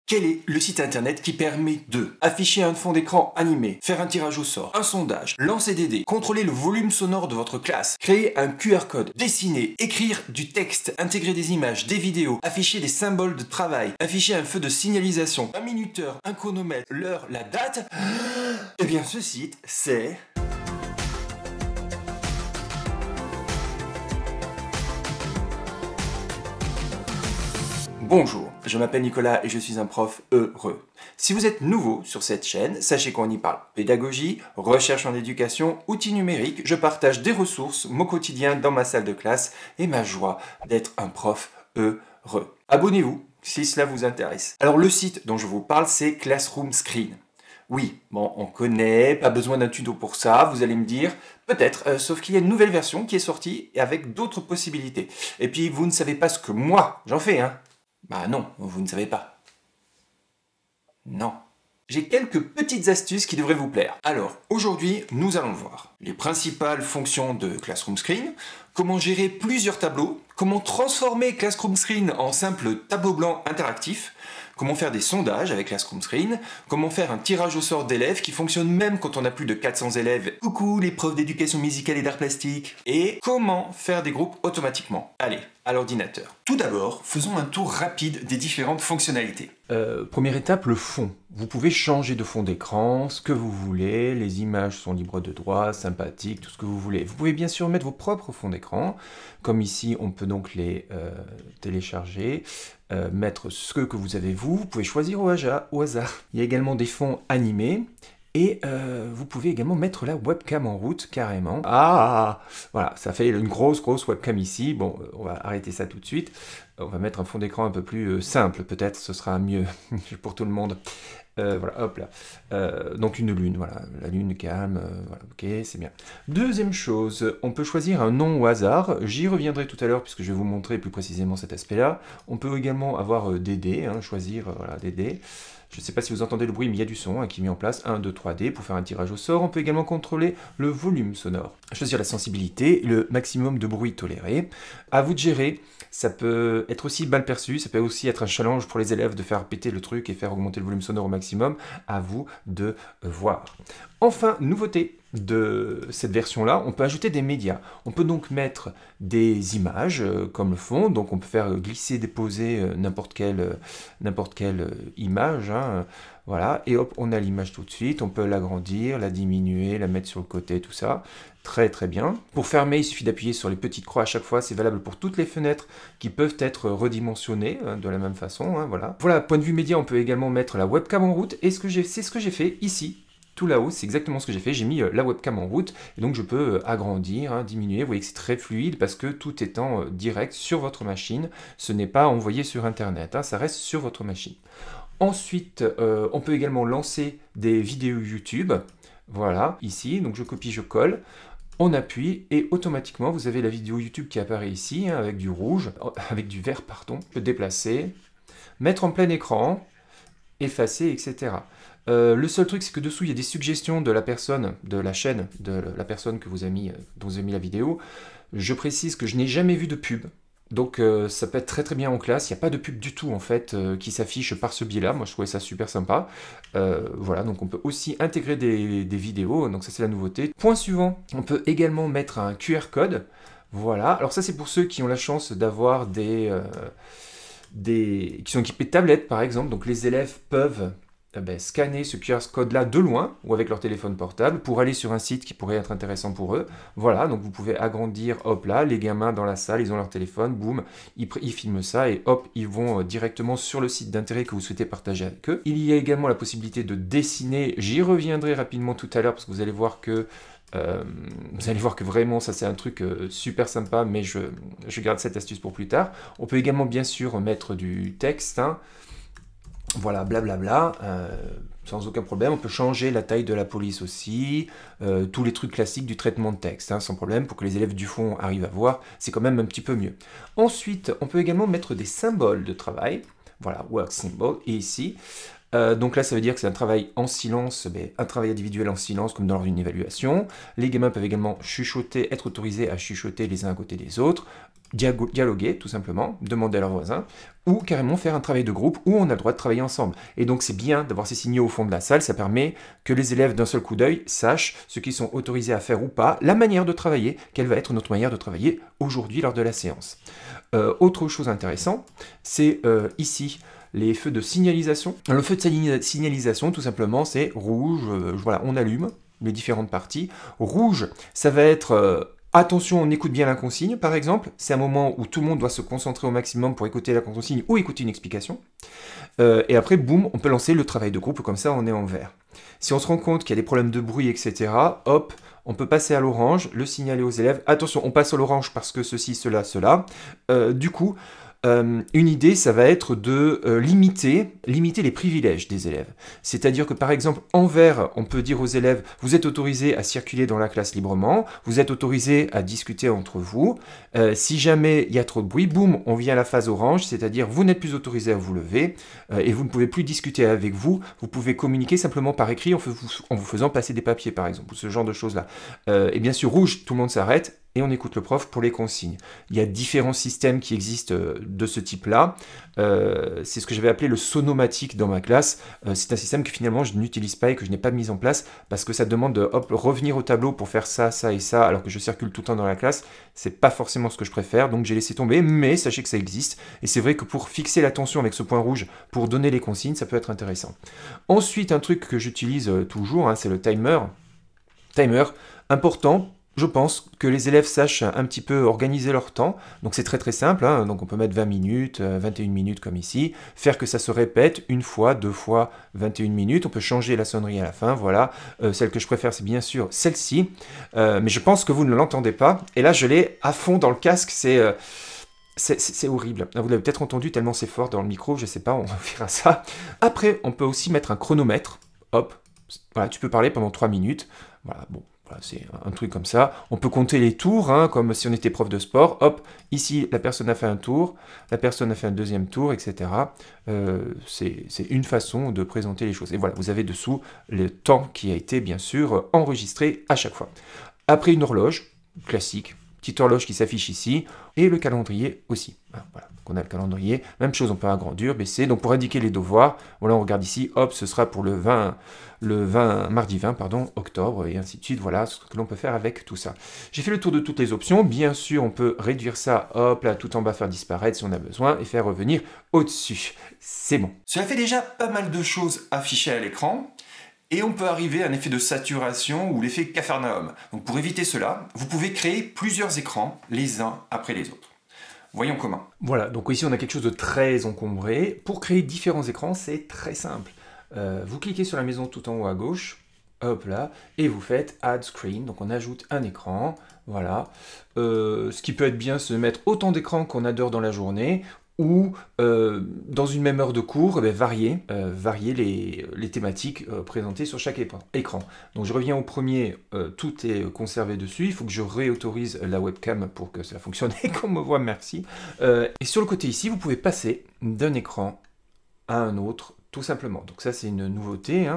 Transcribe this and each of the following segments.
Quel est le site internet qui permet de afficher un fond d'écran animé, faire un tirage au sort, un sondage, lancer des dés, contrôler le volume sonore de votre classe, créer un QR code, dessiner, écrire du texte, intégrer des images, des vidéos, afficher des symboles de travail, afficher un feu de signalisation, un minuteur, un chronomètre, l'heure, la date? Eh bien ce site, c'est... Bonjour, je m'appelle Nicolas et je suis un prof heureux. Si vous êtes nouveau sur cette chaîne, sachez qu'on y parle pédagogie, recherche en éducation, outils numériques, je partage des ressources, mon quotidien dans ma salle de classe et ma joie d'être un prof heureux. Abonnez-vous si cela vous intéresse. Alors le site dont je vous parle, c'est Classroom Screen. Oui, bon, on connaît, pas besoin d'un tuto pour ça, vous allez me dire, peut-être, sauf qu'il y a une nouvelle version qui est sortie avec d'autres possibilités. Et puis vous ne savez pas ce que moi j'en fais, hein. Bah non, vous ne savez pas. Non. J'ai quelques petites astuces qui devraient vous plaire. Alors, aujourd'hui, nous allons voir les principales fonctions de Classroom Screen, comment gérer plusieurs tableaux, comment transformer Classroom Screen en simple tableau blanc interactif, comment faire des sondages avec Classroom Screen, comment faire un tirage au sort d'élèves qui fonctionne même quand on a plus de 400 élèves, coucou les profs d'éducation musicale et d'art plastique, et comment faire des groupes automatiquement. Allez, à l'ordinateur. Tout d'abord, faisons un tour rapide des différentes fonctionnalités. Première étape, le fond. Vous pouvez changer de fond d'écran, ce que vous voulez, les images sont libres de droit, sympathiques, tout ce que vous voulez. Vous pouvez bien sûr mettre vos propres fonds d'écran, comme ici on peut donc les télécharger, mettre ce que vous avez vous pouvez choisir au hasard. Il y a également des fonds animés, et vous pouvez également mettre la webcam en route, carrément. Ah, voilà, ça fait une grosse webcam ici. Bon, on va arrêter ça tout de suite. On va mettre un fond d'écran un peu plus simple, peut-être, ce sera mieux pour tout le monde. Voilà, hop là. Donc une lune, voilà, la lune calme, voilà, ok, c'est bien. Deuxième chose, on peut choisir un nom au hasard. J'y reviendrai tout à l'heure puisque je vais vous montrer plus précisément cet aspect-là. On peut également avoir des dés, hein, choisir voilà, des dés. Je ne sais pas si vous entendez le bruit, mais il y a du son hein, qui est mis en place. 1, 2, 3 dés pour faire un tirage au sort. On peut également contrôler le volume sonore. Choisir la sensibilité, le maximum de bruit toléré. À vous de gérer. Ça peut être aussi mal perçu, ça peut aussi être un challenge pour les élèves de faire péter le truc et faire augmenter le volume sonore au maximum. À vous de voir. Enfin, nouveauté de cette version-là, on peut ajouter des médias. On peut donc mettre des images comme le fond, donc on peut faire glisser, déposer n'importe quelle image, hein, voilà, et hop, on a l'image tout de suite, on peut l'agrandir, la diminuer, la mettre sur le côté, tout ça. Très bien. Pour fermer, il suffit d'appuyer sur les petites croix à chaque fois. C'est valable pour toutes les fenêtres qui peuvent être redimensionnées de la même façon. Hein, voilà. Voilà, point de vue média, on peut également mettre la webcam en route. Et c'est ce que j'ai fait ici. Tout là-haut, c'est exactement ce que j'ai fait. J'ai mis la webcam en route. Et donc, je peux agrandir, hein, diminuer. Vous voyez que c'est très fluide parce que tout est en direct sur votre machine. Ce n'est pas envoyé sur Internet. Hein, ça reste sur votre machine. Ensuite, on peut également lancer des vidéos YouTube. Voilà, ici. Donc, je copie, je colle. On appuie et automatiquement vous avez la vidéo YouTube qui apparaît ici hein, avec du rouge, avec du vert pardon. Je peux déplacer, mettre en plein écran, effacer, etc. Le seul truc c'est que dessous il y a des suggestions de la personne, de la chaîne, de la personne que vous avez mis, dont vous avez mis la vidéo. Je précise que je n'ai jamais vu de pub. Donc ça peut être très bien en classe, il n'y a pas de pub du tout en fait qui s'affiche par ce biais-là, moi je trouvais ça super sympa. Voilà, donc on peut aussi intégrer des vidéos, donc ça c'est la nouveauté. Point suivant, on peut également mettre un QR code, voilà. Alors ça c'est pour ceux qui ont la chance d'avoir qui sont équipés de tablettes par exemple, donc les élèves peuvent scanner ce QR code-là de loin ou avec leur téléphone portable pour aller sur un site qui pourrait être intéressant pour eux. Voilà, donc vous pouvez agrandir, hop là, les gamins dans la salle, ils ont leur téléphone, boum, ils filment ça et hop, ils vont directement sur le site d'intérêt que vous souhaitez partager avec eux. Il y a également la possibilité de dessiner, j'y reviendrai rapidement tout à l'heure parce que vous allez voir que vraiment ça c'est un truc super sympa, mais je garde cette astuce pour plus tard. On peut également bien sûr mettre du texte, hein. Voilà, blablabla, sans aucun problème. On peut changer la taille de la police aussi, tous les trucs classiques du traitement de texte, hein, sans problème, pour que les élèves du fond arrivent à voir, c'est quand même un petit peu mieux. Ensuite, on peut également mettre des symboles de travail, voilà, work symbol, et ici, donc là ça veut dire que c'est un travail en silence, un travail individuel en silence comme dans une évaluation. Les gamins peuvent également chuchoter, être autorisés à chuchoter les uns à côté des autres. dialoguer, tout simplement, demander à leurs voisins, ou carrément faire un travail de groupe où on a le droit de travailler ensemble. Et donc c'est bien d'avoir ces signaux au fond de la salle, ça permet que les élèves d'un seul coup d'œil sachent ce qu'ils sont autorisés à faire ou pas, la manière de travailler, quelle va être notre manière de travailler aujourd'hui lors de la séance. Autre chose intéressante, c'est ici les feux de signalisation. Le feu de signalisation, tout simplement, c'est rouge, voilà, on allume les différentes parties. Rouge, ça va être... attention, on écoute bien la consigne, par exemple. C'est un moment où tout le monde doit se concentrer au maximum pour écouter la consigne ou écouter une explication. Et après, boum, on peut lancer le travail de groupe, comme ça, on est en vert. Si on se rend compte qu'il y a des problèmes de bruit, etc., hop, on peut passer à l'orange, le signaler aux élèves. Attention, on passe à l'orange parce que ceci, cela, cela. Du coup... une idée, ça va être de limiter les privilèges des élèves. C'est-à-dire que par exemple, en vert, on peut dire aux élèves, vous êtes autorisés à circuler dans la classe librement, vous êtes autorisés à discuter entre vous. Si jamais il y a trop de bruit, boum, on vient à la phase orange, c'est-à-dire vous n'êtes plus autorisés à vous lever et vous ne pouvez plus discuter avec vous. Vous pouvez communiquer simplement par écrit en vous faisant passer des papiers, par exemple, ou ce genre de choses-là. Et bien sûr, rouge, tout le monde s'arrête. Et on écoute le prof pour les consignes. Il y a différents systèmes qui existent de ce type-là. C'est ce que j'avais appelé le sonomatique dans ma classe. C'est un système que finalement je n'utilise pas et que je n'ai pas mis en place parce que ça demande de revenir au tableau pour faire ça, ça et ça, alors que je circule tout le temps dans la classe. C'est pas forcément ce que je préfère, donc j'ai laissé tomber, mais sachez que ça existe. Et c'est vrai que pour fixer l'attention avec ce point rouge, pour donner les consignes, ça peut être intéressant. Ensuite, un truc que j'utilise toujours, c'est le timer. Timer, important. Je pense que les élèves sachent un petit peu organiser leur temps. Donc c'est très très simple. Donc on peut mettre 20 minutes, 21 minutes comme ici. Faire que ça se répète une fois, deux fois, 21 minutes. On peut changer la sonnerie à la fin. Voilà. Celle que je préfère, c'est bien sûr celle-ci. Mais je pense que vous ne l'entendez pas. Et là, je l'ai à fond dans le casque. C'est horrible. Vous l'avez peut-être entendu tellement c'est fort dans le micro. Je sais pas, on verra ça. Après, on peut aussi mettre un chronomètre. Hop. Voilà, tu peux parler pendant 3 minutes. Voilà, bon. Voilà, c'est un truc comme ça. On peut compter les tours, comme si on était prof de sport. Hop, ici, la personne a fait un tour, la personne a fait un deuxième tour, etc. C'est une façon de présenter les choses. Et voilà, vous avez dessous le temps qui a été, bien sûr, enregistré à chaque fois. Après, une horloge, classique, petite horloge qui s'affiche ici, et le calendrier aussi. Voilà, donc on a le calendrier. Même chose, on peut agrandir, baisser. Donc pour indiquer les devoirs, voilà, on regarde ici, hop, ce sera pour mardi 20, octobre, et ainsi de suite. Voilà ce que l'on peut faire avec tout ça. J'ai fait le tour de toutes les options. Bien sûr, on peut réduire ça, hop, là, tout en bas, faire disparaître si on a besoin, et faire revenir au-dessus. C'est bon. Cela fait déjà pas mal de choses affichées à l'écran. Et on peut arriver à un effet de saturation ou l'effet Capharnaüm. Donc pour éviter cela, vous pouvez créer plusieurs écrans les uns après les autres. Voyons comment. Voilà, donc ici on a quelque chose de très encombré. Pour créer différents écrans, c'est très simple. Vous cliquez sur la maison tout en haut à gauche, hop là, et vous faites Add Screen, donc on ajoute un écran, voilà. Ce qui peut être bien, c'est de mettre autant d'écrans qu'on adore dans la journée, ou dans une même heure de cours, varier les thématiques présentées sur chaque écran. Donc je reviens au premier, tout est conservé dessus, il faut que je réautorise la webcam pour que ça fonctionne et qu'on me voit, merci. Et sur le côté ici, vous pouvez passer d'un écran à un autre, tout simplement. Donc ça c'est une nouveauté,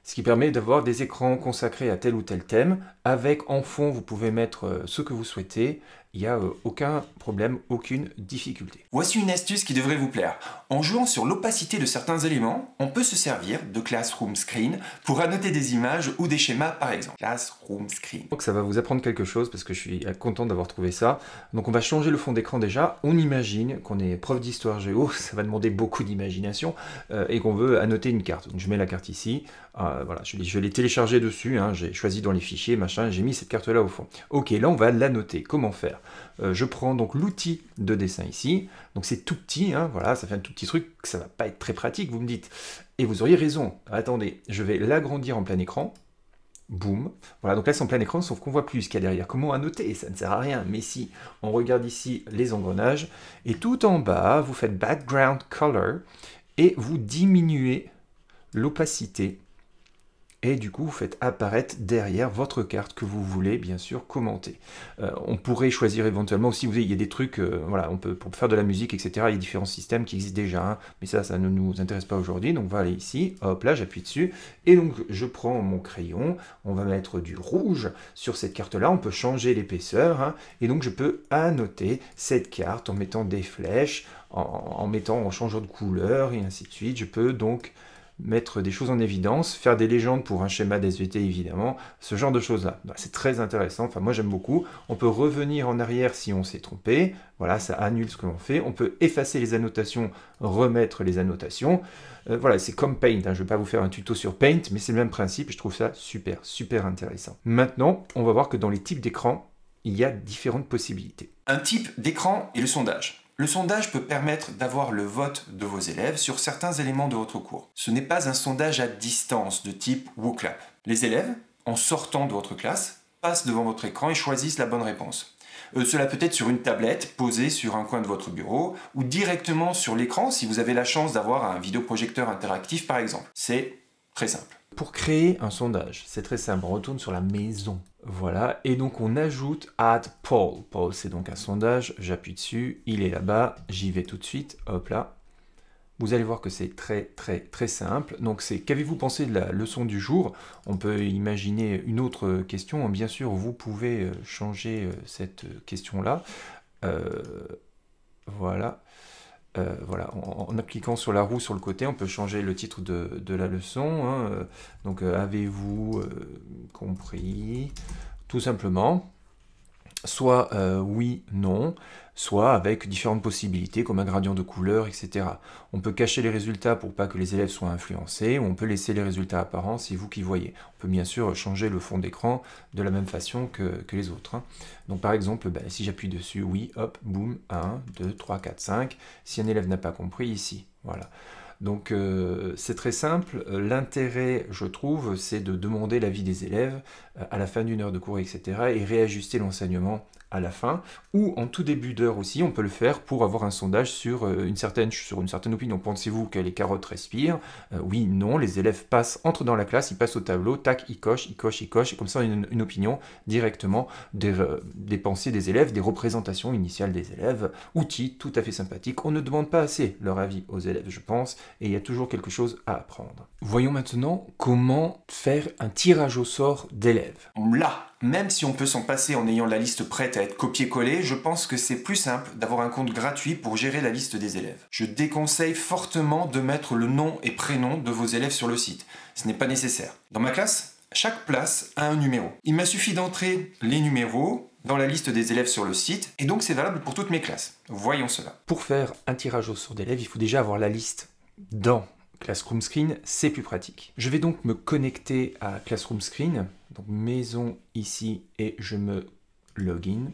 ce qui permet d'avoir des écrans consacrés à tel ou tel thème. Avec en fond, vous pouvez mettre ce que vous souhaitez. Il n'y a aucun problème, aucune difficulté. Voici une astuce qui devrait vous plaire. En jouant sur l'opacité de certains éléments, on peut se servir de Classroom Screen pour annoter des images ou des schémas par exemple. Classroom Screen. Donc ça va vous apprendre quelque chose parce que je suis content d'avoir trouvé ça. Donc on va changer le fond d'écran déjà. On imagine qu'on est prof d'histoire géo, ça va demander beaucoup d'imagination et qu'on veut annoter une carte. Donc je mets la carte ici. Voilà, je l'ai téléchargée dessus, j'ai choisi dans les fichiers, machin, j'ai mis cette carte-là au fond. Ok, là on va l'annoter. Comment faire? Je prends donc l'outil de dessin ici, donc c'est tout petit, voilà, ça fait un tout petit truc, ça va pas être très pratique, vous me dites. Et vous auriez raison, attendez, je vais l'agrandir en plein écran, boum, voilà, donc là c'est en plein écran, sauf qu'on voit plus ce qu'il y a derrière. Comment annoter? Ça ne sert à rien, mais si on regarde ici les engrenages, et tout en bas, vous faites Background Color, et vous diminuez l'opacité et du coup vous faites apparaître derrière votre carte que vous voulez bien sûr commenter. On pourrait choisir éventuellement aussi, vous voyez, il y a des trucs, voilà, on peut pour faire de la musique, etc. Il y a différents systèmes qui existent déjà, hein, mais ça ne nous intéresse pas aujourd'hui. Donc on va aller ici, hop là, j'appuie dessus, et donc je prends mon crayon, on va mettre du rouge sur cette carte-là, on peut changer l'épaisseur, hein, et donc je peux annoter cette carte en mettant des flèches, en changeant de couleur, et ainsi de suite. Je peux donc mettre des choses en évidence, faire des légendes pour un schéma d'SVT évidemment, ce genre de choses-là. C'est très intéressant, enfin moi j'aime beaucoup. On peut revenir en arrière si on s'est trompé, voilà, ça annule ce que l'on fait. On peut effacer les annotations, remettre les annotations. Voilà, c'est comme Paint, hein. Je ne vais pas vous faire un tuto sur Paint, mais c'est le même principe, et je trouve ça super, super intéressant. Maintenant, on va voir que dans les types d'écran, il y a différentes possibilités. Un type d'écran est le sondage. Le sondage peut permettre d'avoir le vote de vos élèves sur certains éléments de votre cours. Ce n'est pas un sondage à distance de type WooClap. Les élèves, en sortant de votre classe, passent devant votre écran et choisissent la bonne réponse. Cela peut être sur une tablette posée sur un coin de votre bureau ou directement sur l'écran si vous avez la chance d'avoir un vidéoprojecteur interactif par exemple. C'est très simple. Pour créer un sondage, c'est très simple, on retourne sur la maison. Voilà, et donc on ajoute Add Poll. Poll, c'est donc un sondage, j'appuie dessus, il est là-bas, j'y vais tout de suite, hop là. Vous allez voir que c'est très très très simple. Donc c'est qu'avez-vous pensé de la leçon du jour? On peut imaginer une autre question. Bien sûr, vous pouvez changer cette question-là. Voilà. Voilà, en cliquant sur la roue sur le côté, on peut changer le titre de la leçon. Hein. Donc, avez-vous compris? Tout simplement. Soit oui, non, soit avec différentes possibilités comme un gradient de couleur, etc. On peut cacher les résultats pour pas que les élèves soient influencés, ou on peut laisser les résultats apparents, c'est vous qui voyez. On peut bien sûr changer le fond d'écran de la même façon que les autres. Hein. Donc par exemple, si j'appuie dessus, oui, hop, boum, 1, 2, 3, 4, 5. Si un élève n'a pas compris, ici, voilà. Donc c'est très simple, l'intérêt je trouve c'est de demander l'avis des élèves à la fin d'une heure de cours etc. et réajuster l'enseignement à la fin, ou en tout début d'heure aussi, on peut le faire pour avoir un sondage sur une certaine opinion. Pensez-vous que les carottes respirent? Oui, non, les élèves entrent dans la classe, ils passent au tableau, tac, ils cochent, et comme ça on a une opinion directement des pensées des élèves, des représentations initiales des élèves, outil tout à fait sympathique. On ne demande pas assez leur avis aux élèves, je pense, et il y a toujours quelque chose à apprendre. Voyons maintenant comment faire un tirage au sort d'élèves. Là, même si on peut s'en passer en ayant la liste prête à être copiée-collée, je pense que c'est plus simple d'avoir un compte gratuit pour gérer la liste des élèves. Je déconseille fortement de mettre le nom et prénom de vos élèves sur le site. Ce n'est pas nécessaire. Dans ma classe, chaque place a un numéro. Il m'a suffi d'entrer les numéros dans la liste des élèves sur le site, et donc c'est valable pour toutes mes classes. Voyons cela. Pour faire un tirage au sort d'élèves, il faut déjà avoir la liste dans Classroom Screen, c'est plus pratique. Je vais donc me connecter à Classroom Screen, donc maison ici, et je me login.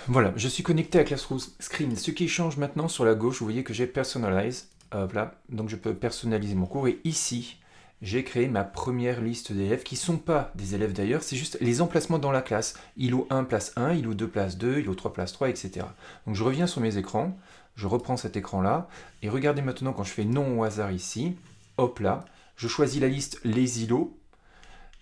Voilà, je suis connecté à Classroom Screen. Ce qui change maintenant sur la gauche, vous voyez que j'ai Personalize, voilà, donc je peux personnaliser mon cours, et ici, j'ai créé ma première liste d'élèves, qui ne sont pas des élèves d'ailleurs, c'est juste les emplacements dans la classe. ILO 1 place 1, ILO 2 place 2, ILO 3 place 3, etc. Donc je reviens sur mes écrans, je reprends cet écran-là, et regardez maintenant quand je fais non au hasard ici, hop là, je choisis la liste les îlots.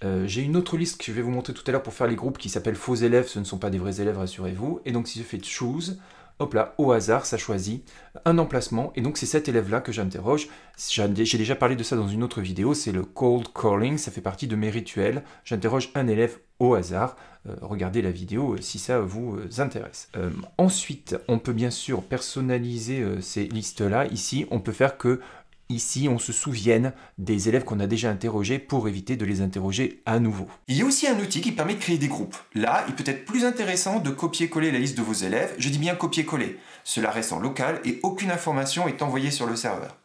J'ai une autre liste que je vais vous montrer tout à l'heure pour faire les groupes qui s'appelle faux élèves, ce ne sont pas des vrais élèves, rassurez-vous. Et donc si je fais choose, hop là, au hasard, ça choisit un emplacement, et donc c'est cet élève-là que j'interroge. J'ai déjà parlé de ça dans une autre vidéo, c'est le cold calling, ça fait partie de mes rituels. J'interroge un élève au hasard. Regardez la vidéo si ça vous intéresse. Ensuite, on peut bien sûr personnaliser ces listes-là. Ici, on peut faire que ici, on se souvienne des élèves qu'on a déjà interrogés pour éviter de les interroger à nouveau. Il y a aussi un outil qui permet de créer des groupes. Là, il peut être plus intéressant de copier-coller la liste de vos élèves. Je dis bien copier-coller. Cela reste en local et aucune information est envoyée sur le serveur.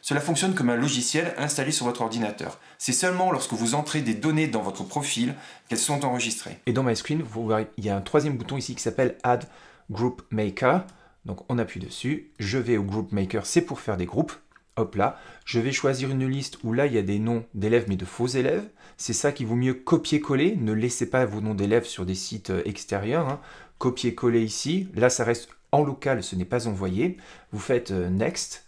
Cela fonctionne comme un logiciel installé sur votre ordinateur. C'est seulement lorsque vous entrez des données dans votre profil qu'elles sont enregistrées. Et dans My Screen, vous voyez, il y a un troisième bouton ici qui s'appelle Add Group Maker. Donc on appuie dessus. Je vais au Group Maker, c'est pour faire des groupes. Hop là, je vais choisir une liste où là il y a des noms d'élèves mais de faux élèves. C'est ça qu'il vaut mieux copier-coller. Ne laissez pas vos noms d'élèves sur des sites extérieurs. Hein. Copier-coller ici. Là ça reste en local, ce n'est pas envoyé. Vous faites Next.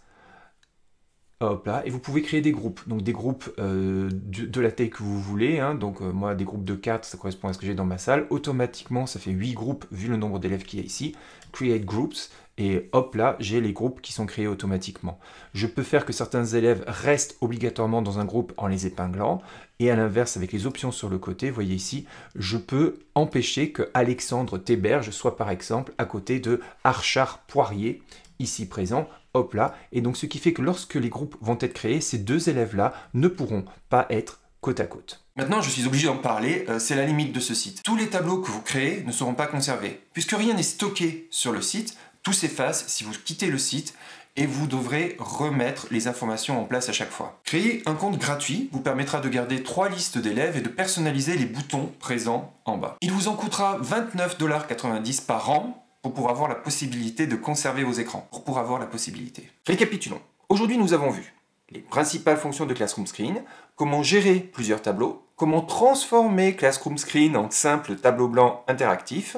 Hop là, et vous pouvez créer des groupes, donc des groupes de la taille que vous voulez, hein. Donc moi des groupes de 4, ça correspond à ce que j'ai dans ma salle, automatiquement ça fait 8 groupes vu le nombre d'élèves qu'il y a ici, create groups, et hop là, j'ai les groupes qui sont créés automatiquement. Je peux faire que certains élèves restent obligatoirement dans un groupe en les épinglant, et à l'inverse, avec les options sur le côté, vous voyez ici, je peux empêcher que Alexandre Théberge soit par exemple à côté de Archard Poirier, ici présent, hop là, et donc ce qui fait que lorsque les groupes vont être créés, ces deux élèves-là ne pourront pas être côte à côte. Maintenant, je suis obligé d'en parler, c'est la limite de ce site. Tous les tableaux que vous créez ne seront pas conservés. Puisque rien n'est stocké sur le site, tout s'efface si vous quittez le site et vous devrez remettre les informations en place à chaque fois. Créer un compte gratuit vous permettra de garder 3 listes d'élèves et de personnaliser les boutons présents en bas. Il vous en coûtera 29,90 $ par an pour avoir la possibilité de conserver vos écrans. Pour avoir la possibilité. Récapitulons. Aujourd'hui, nous avons vu les principales fonctions de Classroom Screen, comment gérer plusieurs tableaux, comment transformer Classroom Screen en simple tableau blanc interactif,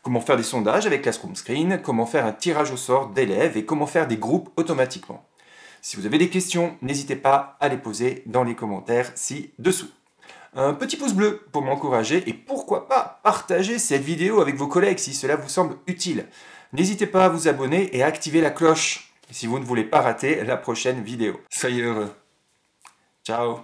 comment faire des sondages avec Classroom Screen, comment faire un tirage au sort d'élèves et comment faire des groupes automatiquement. Si vous avez des questions, n'hésitez pas à les poser dans les commentaires ci-dessous. Un petit pouce bleu pour m'encourager et pourquoi pas partager cette vidéo avec vos collègues si cela vous semble utile. N'hésitez pas à vous abonner et à activer la cloche si vous ne voulez pas rater la prochaine vidéo. Soyez heureux. Ciao.